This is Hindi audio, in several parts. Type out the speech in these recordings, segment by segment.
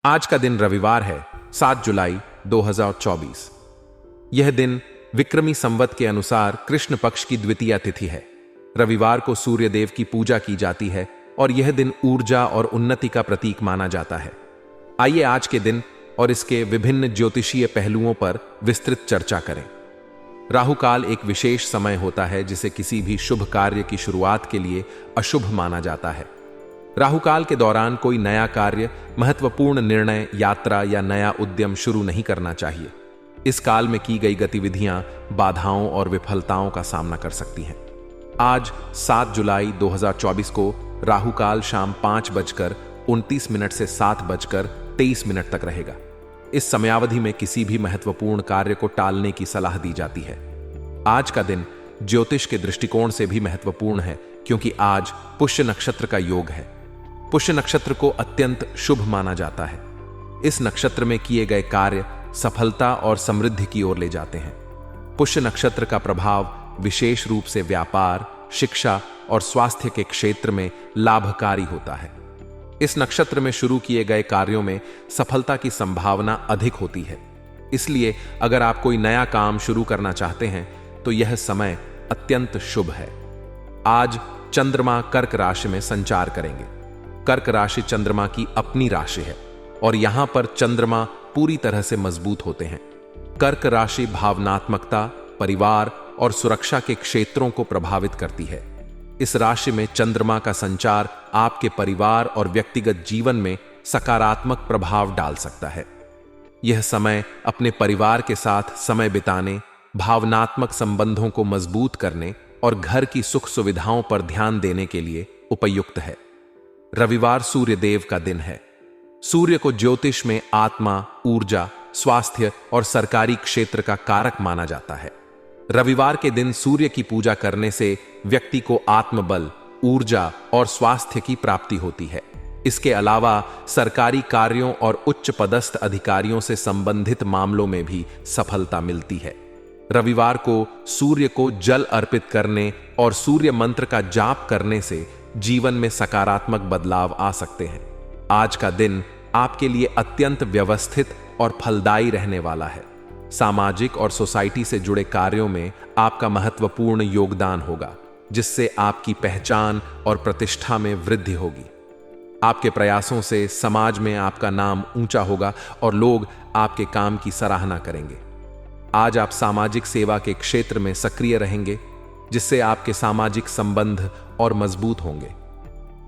आज का दिन रविवार है, 7 जुलाई 2024। यह दिन विक्रमी संवत के अनुसार कृष्ण पक्ष की द्वितीया तिथि है। रविवार को सूर्य देव की पूजा की जाती है और यह दिन ऊर्जा और उन्नति का प्रतीक माना जाता है। आइए आज के दिन और इसके विभिन्न ज्योतिषीय पहलुओं पर विस्तृत चर्चा करें। राहु काल एक विशेष समय होता है जिसे किसी भी शुभ कार्य की शुरुआत के लिए अशुभ माना जाता है। राहु काल के दौरान कोई नया कार्य, महत्वपूर्ण निर्णय, यात्रा या नया उद्यम शुरू नहीं करना चाहिए। इस काल में की गई गतिविधियां बाधाओं और विफलताओं का सामना कर सकती हैं। आज 7 जुलाई 2024 को राहु काल शाम 5:29 से 7:23 तक रहेगा। इस समयावधि में किसी भी महत्वपूर्ण कार्य को टालने की सलाह दी जाती है। आज का दिन ज्योतिष के दृष्टिकोण से भी महत्वपूर्ण है क्योंकि आज पुष्य नक्षत्र का योग है। पुष्य नक्षत्र को अत्यंत शुभ माना जाता है। इस नक्षत्र में किए गए कार्य सफलता और समृद्धि की ओर ले जाते हैं। पुष्य नक्षत्र का प्रभाव विशेष रूप से व्यापार, शिक्षा और स्वास्थ्य के क्षेत्र में लाभकारी होता है। इस नक्षत्र में शुरू किए गए कार्यों में सफलता की संभावना अधिक होती है। इसलिए अगर आप कोई नया काम शुरू करना चाहते हैं तो यह समय अत्यंत शुभ है। आज चंद्रमा कर्क राशि में संचार करेंगे। कर्क राशि चंद्रमा की अपनी राशि है और यहां पर चंद्रमा पूरी तरह से मजबूत होते हैं। कर्क राशि भावनात्मकता, परिवार और सुरक्षा के क्षेत्रों को प्रभावित करती है। इस राशि में चंद्रमा का संचार आपके परिवार और व्यक्तिगत जीवन में सकारात्मक प्रभाव डाल सकता है। यह समय अपने परिवार के साथ समय बिताने, भावनात्मक संबंधों को मजबूत करने और घर की सुख सुविधाओं पर ध्यान देने के लिए उपयुक्त है। रविवार सूर्य देव का दिन है। सूर्य को ज्योतिष में आत्मा, ऊर्जा, स्वास्थ्य और सरकारी क्षेत्र का कारक माना जाता है। रविवार के दिन सूर्य की पूजा करने से व्यक्ति को आत्मबल, ऊर्जा और स्वास्थ्य की प्राप्ति होती है। इसके अलावा सरकारी कार्यों और उच्च पदस्थ अधिकारियों से संबंधित मामलों में भी सफलता मिलती है। रविवार को सूर्य को जल अर्पित करने और सूर्य मंत्र का जाप करने से जीवन में सकारात्मक बदलाव आ सकते हैं। आज का दिन आपके लिए अत्यंत व्यवस्थित और फलदायी रहने वाला है। सामाजिक और सोसाइटी से जुड़े कार्यों में आपका महत्वपूर्ण योगदान होगा, जिससे आपकी पहचान और प्रतिष्ठा में वृद्धि होगी। आपके प्रयासों से समाज में आपका नाम ऊंचा होगा और लोग आपके काम की सराहना करेंगे। आज आप सामाजिक सेवा के क्षेत्र में सक्रिय रहेंगे, जिससे आपके सामाजिक संबंध और मजबूत होंगे।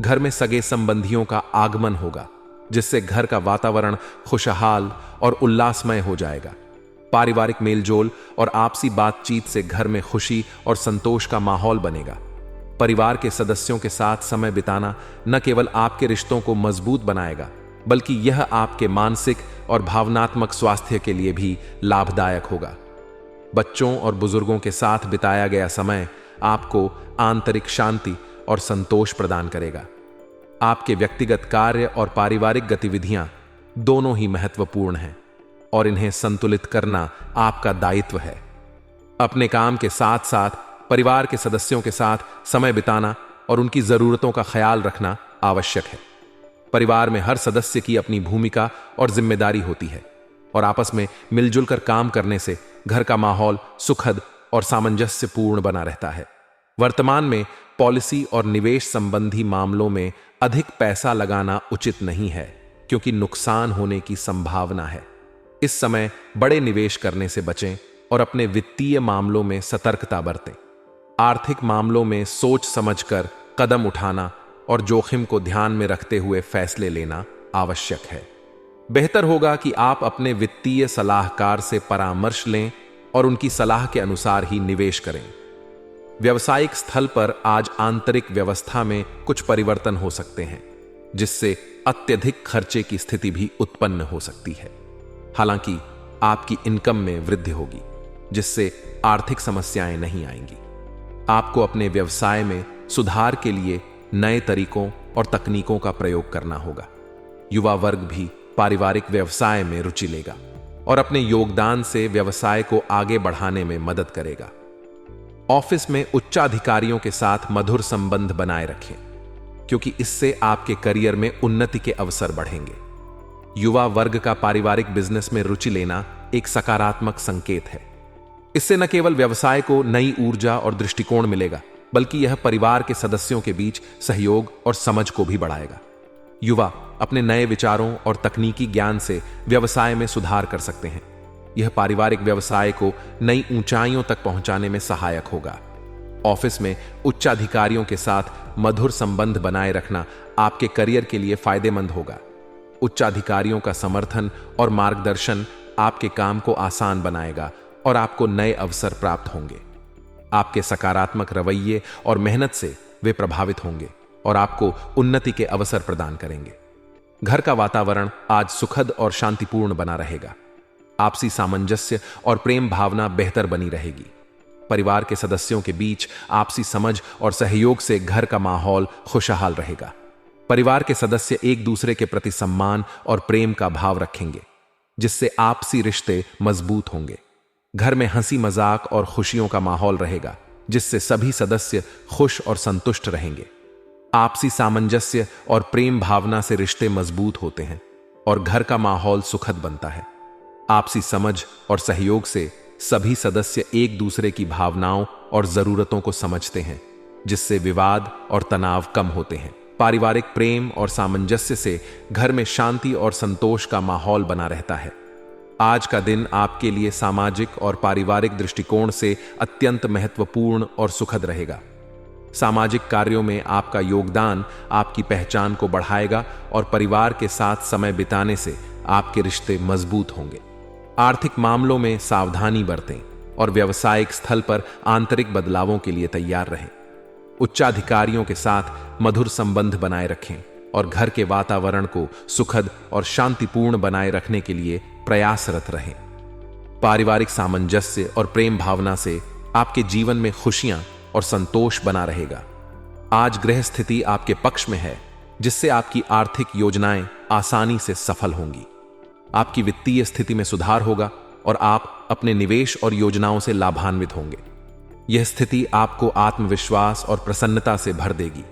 घर में सगे संबंधियों का आगमन होगा, जिससे घर का वातावरण खुशहाल और उल्लासमय हो जाएगा। पारिवारिक मेलजोल और आपसी बातचीत से घर में खुशी और संतोष का माहौल बनेगा। परिवार के सदस्यों के साथ समय बिताना न केवल आपके रिश्तों को मजबूत बनाएगा, बल्कि यह आपके मानसिक और भावनात्मक स्वास्थ्य के लिए भी लाभदायक होगा। बच्चों और बुजुर्गों के साथ बिताया गया समय आपको आंतरिक शांति और संतोष प्रदान करेगा। आपके व्यक्तिगत कार्य और पारिवारिक गतिविधियां दोनों ही महत्वपूर्ण हैं और इन्हें संतुलित करना आपका दायित्व है। अपने काम के साथ साथ परिवार के सदस्यों के साथ समय बिताना और उनकी जरूरतों का ख्याल रखना आवश्यक है। परिवार में हर सदस्य की अपनी भूमिका और जिम्मेदारी होती है और आपस में मिलजुल कर काम करने से घर का माहौल सुखद और सामंजस्यपूर्ण बना रहता है। वर्तमान में पॉलिसी और निवेश संबंधी मामलों में अधिक पैसा लगाना उचित नहीं है, क्योंकि नुकसान होने की संभावना है। इस समय बड़े निवेश करने से बचें और अपने वित्तीय मामलों में सतर्कता बरतें। आर्थिक मामलों में सोच समझकर कदम उठाना और जोखिम को ध्यान में रखते हुए फैसले लेना आवश्यक है। बेहतर होगा कि आप अपने वित्तीय सलाहकार से परामर्श लें और उनकी सलाह के अनुसार ही निवेश करें। व्यावसायिक स्थल पर आज आंतरिक व्यवस्था में कुछ परिवर्तन हो सकते हैं, जिससे अत्यधिक खर्चे की स्थिति भी उत्पन्न हो सकती है। हालांकि आपकी इनकम में वृद्धि होगी, जिससे आर्थिक समस्याएं नहीं आएंगी। आपको अपने व्यवसाय में सुधार के लिए नए तरीकों और तकनीकों का प्रयोग करना होगा। युवा वर्ग भी पारिवारिक व्यवसाय में रुचि लेगा और अपने योगदान से व्यवसाय को आगे बढ़ाने में मदद करेगा। ऑफिस में उच्चाधिकारियों के साथ मधुर संबंध बनाए रखें, क्योंकि इससे आपके करियर में उन्नति के अवसर बढ़ेंगे। युवा वर्ग का पारिवारिक बिजनेस में रुचि लेना एक सकारात्मक संकेत है। इससे न केवल व्यवसाय को नई ऊर्जा और दृष्टिकोण मिलेगा, बल्कि यह परिवार के सदस्यों के बीच सहयोग और समझ को भी बढ़ाएगा। युवा अपने नए विचारों और तकनीकी ज्ञान से व्यवसाय में सुधार कर सकते हैं। यह पारिवारिक व्यवसाय को नई ऊंचाइयों तक पहुंचाने में सहायक होगा। ऑफिस में उच्चाधिकारियों के साथ मधुर संबंध बनाए रखना आपके करियर के लिए फायदेमंद होगा। उच्चाधिकारियों का समर्थन और मार्गदर्शन आपके काम को आसान बनाएगा और आपको नए अवसर प्राप्त होंगे। आपके सकारात्मक रवैये और मेहनत से वे प्रभावित होंगे और आपको उन्नति के अवसर प्रदान करेंगे। घर का वातावरण आज सुखद और शांतिपूर्ण बना रहेगा। आपसी सामंजस्य और प्रेम भावना बेहतर बनी रहेगी। परिवार के सदस्यों के बीच आपसी समझ और सहयोग से घर का माहौल खुशहाल रहेगा। परिवार के सदस्य एक दूसरे के प्रति सम्मान और प्रेम का भाव रखेंगे, जिससे आपसी रिश्ते मजबूत होंगे। घर में हंसी मजाक और खुशियों का माहौल रहेगा, जिससे सभी सदस्य खुश और संतुष्ट रहेंगे। आपसी सामंजस्य और प्रेम भावना से रिश्ते मजबूत होते हैं और घर का माहौल सुखद बनता है। आपसी समझ और सहयोग से सभी सदस्य एक दूसरे की भावनाओं और जरूरतों को समझते हैं, जिससे विवाद और तनाव कम होते हैं। पारिवारिक प्रेम और सामंजस्य से घर में शांति और संतोष का माहौल बना रहता है। आज का दिन आपके लिए सामाजिक और पारिवारिक दृष्टिकोण से अत्यंत महत्वपूर्ण और सुखद रहेगा। सामाजिक कार्यों में आपका योगदान आपकी पहचान को बढ़ाएगा और परिवार के साथ समय बिताने से आपके रिश्ते मजबूत होंगे। आर्थिक मामलों में सावधानी बरतें और व्यावसायिक स्थल पर आंतरिक बदलावों के लिए तैयार रहें। उच्चाधिकारियों के साथ मधुर संबंध बनाए रखें और घर के वातावरण को सुखद और शांतिपूर्ण बनाए रखने के लिए प्रयासरत रहें। पारिवारिक सामंजस्य और प्रेम भावना से आपके जीवन में खुशियां और संतोष बना रहेगा। आज ग्रह स्थिति आपके पक्ष में है, जिससे आपकी आर्थिक योजनाएं आसानी से सफल होंगी। आपकी वित्तीय स्थिति में सुधार होगा और आप अपने निवेश और योजनाओं से लाभान्वित होंगे। यह स्थिति आपको आत्मविश्वास और प्रसन्नता से भर देगी।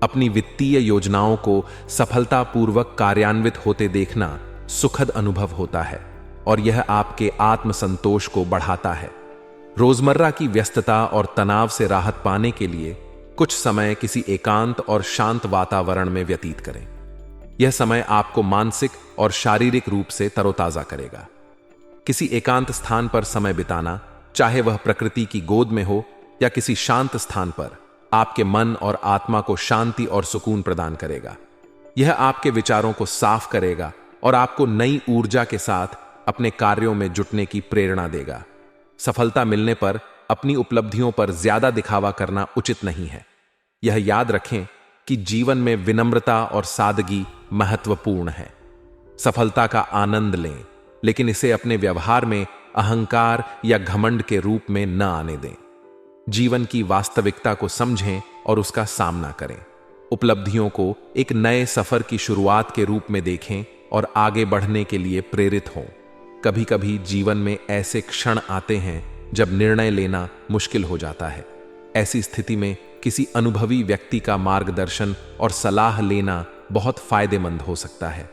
अपनी वित्तीय योजनाओं को सफलतापूर्वक कार्यान्वित होते देखना सुखद अनुभव होता है और यह आपके आत्मसंतोष को बढ़ाता है। रोजमर्रा की व्यस्तता और तनाव से राहत पाने के लिए कुछ समय किसी एकांत और शांत वातावरण में व्यतीत करें। यह समय आपको मानसिक और शारीरिक रूप से तरोताजा करेगा। किसी एकांत स्थान पर समय बिताना, चाहे वह प्रकृति की गोद में हो या किसी शांत स्थान पर, आपके मन और आत्मा को शांति और सुकून प्रदान करेगा। यह आपके विचारों को साफ करेगा और आपको नई ऊर्जा के साथ अपने कार्यों में जुटने की प्रेरणा देगा। सफलता मिलने पर अपनी उपलब्धियों पर ज्यादा दिखावा करना उचित नहीं है। यह याद रखें कि जीवन में विनम्रता और सादगी महत्वपूर्ण है। सफलता का आनंद लें, लेकिन इसे अपने व्यवहार में अहंकार या घमंड के रूप में न आने दें। जीवन की वास्तविकता को समझें और उसका सामना करें। उपलब्धियों को एक नए सफर की शुरुआत के रूप में देखें और आगे बढ़ने के लिए प्रेरित हों। कभी कभी जीवन में ऐसे क्षण आते हैं जब निर्णय लेना मुश्किल हो जाता है। ऐसी स्थिति में किसी अनुभवी व्यक्ति का मार्गदर्शन और सलाह लेना बहुत फायदेमंद हो सकता है।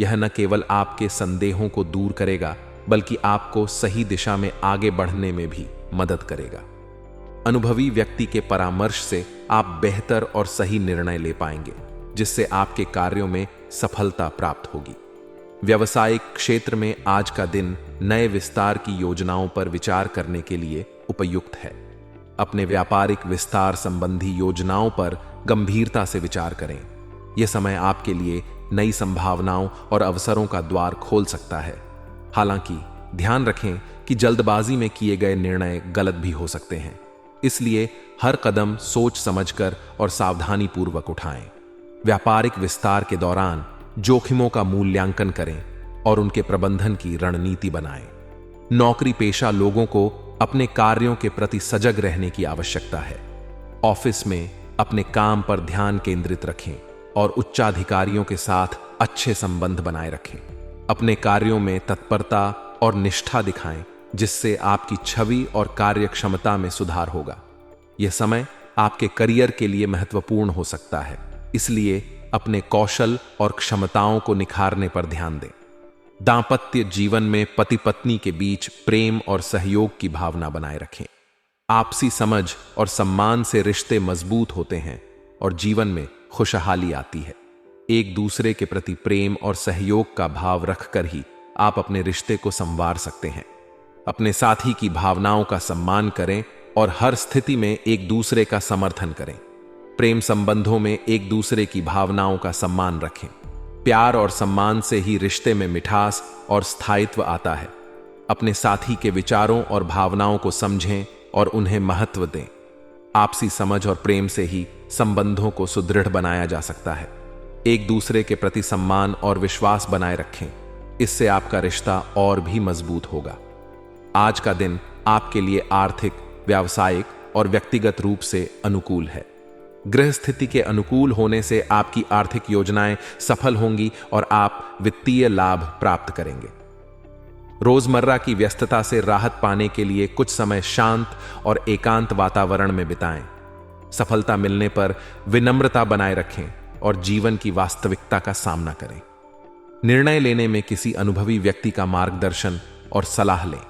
यह न केवल आपके संदेहों को दूर करेगा, बल्कि आपको सही दिशा में आगे बढ़ने में भी मदद करेगा। अनुभवी व्यक्ति के परामर्श से आप बेहतर और सही निर्णय ले पाएंगे, जिससे आपके कार्यों में सफलता प्राप्त होगी। व्यावसायिक क्षेत्र में आज का दिन नए विस्तार की योजनाओं पर विचार करने के लिए उपयुक्त है। अपने व्यापारिक विस्तार संबंधी योजनाओं पर गंभीरता से विचार करें। यह समय आपके लिए नई संभावनाओं और अवसरों का द्वार खोल सकता है। हालांकि ध्यान रखें कि जल्दबाजी में किए गए निर्णय गलत भी हो सकते हैं, इसलिए हर कदम सोच समझकर और सावधानी पूर्वक उठाएं। व्यापारिक विस्तार के दौरान जोखिमों का मूल्यांकन करें और उनके प्रबंधन की रणनीति बनाएं। नौकरी पेशा लोगों को अपने कार्यों के प्रति सजग रहने की आवश्यकता है। ऑफिस में अपने काम पर ध्यान केंद्रित रखें और उच्चाधिकारियों के साथ अच्छे संबंध बनाए रखें। अपने कार्यों में तत्परता और निष्ठा दिखाएं, जिससे आपकी छवि और कार्यक्षमता में सुधार होगा। यह समय आपके करियर के लिए महत्वपूर्ण हो सकता है, इसलिए अपने कौशल और क्षमताओं को निखारने पर ध्यान दें। दांपत्य जीवन में पति पत्नी के बीच प्रेम और सहयोग की भावना बनाए रखें। आपसी समझ और सम्मान से रिश्ते मजबूत होते हैं और जीवन में खुशहाली आती है। एक दूसरे के प्रति प्रेम और सहयोग का भाव रखकर ही आप अपने रिश्ते को संवार सकते हैं। अपने साथी की भावनाओं का सम्मान करें और हर स्थिति में एक दूसरे का समर्थन करें। प्रेम संबंधों में एक दूसरे की भावनाओं का सम्मान रखें। प्यार और सम्मान से ही रिश्ते में मिठास और स्थायित्व आता है। अपने साथी के विचारों और भावनाओं को समझें और उन्हें महत्व दें। आपसी समझ और प्रेम से ही संबंधों को सुदृढ़ बनाया जा सकता है। एक दूसरे के प्रति सम्मान और विश्वास बनाए रखें, इससे आपका रिश्ता और भी मजबूत होगा। आज का दिन आपके लिए आर्थिक, व्यावसायिक और व्यक्तिगत रूप से अनुकूल है। गृह स्थिति के अनुकूल होने से आपकी आर्थिक योजनाएं सफल होंगी और आप वित्तीय लाभ प्राप्त करेंगे। रोजमर्रा की व्यस्तता से राहत पाने के लिए कुछ समय शांत और एकांत वातावरण में बिताएं। सफलता मिलने पर विनम्रता बनाए रखें और जीवन की वास्तविकता का सामना करें। निर्णय लेने में किसी अनुभवी व्यक्ति का मार्गदर्शन और सलाह लें।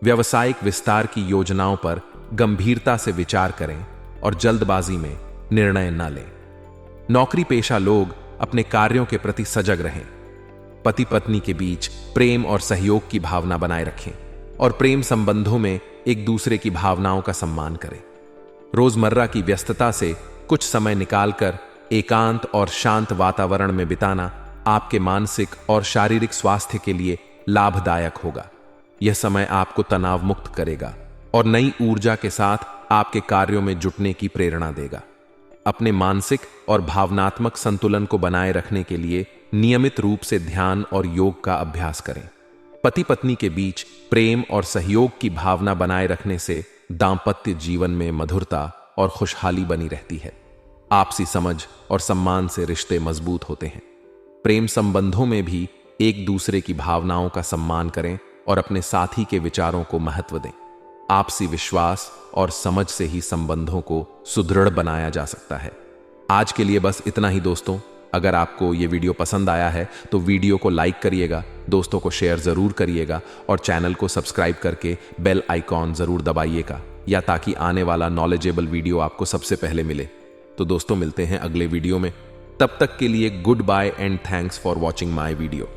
व्यावसायिक विस्तार की योजनाओं पर गंभीरता से विचार करें और जल्दबाजी में निर्णय न लें। नौकरी पेशा लोग अपने कार्यों के प्रति सजग रहें। पति पत्नी के बीच प्रेम और सहयोग की भावना बनाए रखें और प्रेम संबंधों में एक दूसरे की भावनाओं का सम्मान करें। रोजमर्रा की व्यस्तता से कुछ समय निकालकर एकांत और शांत वातावरण में बिताना आपके मानसिक और शारीरिक स्वास्थ्य के लिए लाभदायक होगा। यह समय आपको तनाव मुक्त करेगा और नई ऊर्जा के साथ आपके कार्यों में जुटने की प्रेरणा देगा। अपने मानसिक और भावनात्मक संतुलन को बनाए रखने के लिए नियमित रूप से ध्यान और योग का अभ्यास करें। पति पत्नी के बीच प्रेम और सहयोग की भावना बनाए रखने से दांपत्य जीवन में मधुरता और खुशहाली बनी रहती है। आपसी समझ और सम्मान से रिश्ते मजबूत होते हैं। प्रेम संबंधों में भी एक दूसरे की भावनाओं का सम्मान करें और अपने साथी के विचारों को महत्व दें। आपसी विश्वास और समझ से ही संबंधों को सुदृढ़ बनाया जा सकता है। आज के लिए बस इतना ही दोस्तों। अगर आपको ये वीडियो पसंद आया है तो वीडियो को लाइक करिएगा, दोस्तों को शेयर जरूर करिएगा और चैनल को सब्सक्राइब करके बेल आइकॉन जरूर दबाइएगा, या ताकि आने वाला नॉलेजेबल वीडियो आपको सबसे पहले मिले। तो दोस्तों मिलते हैं अगले वीडियो में। तब तक के लिए goodbye and thanks for watching my video.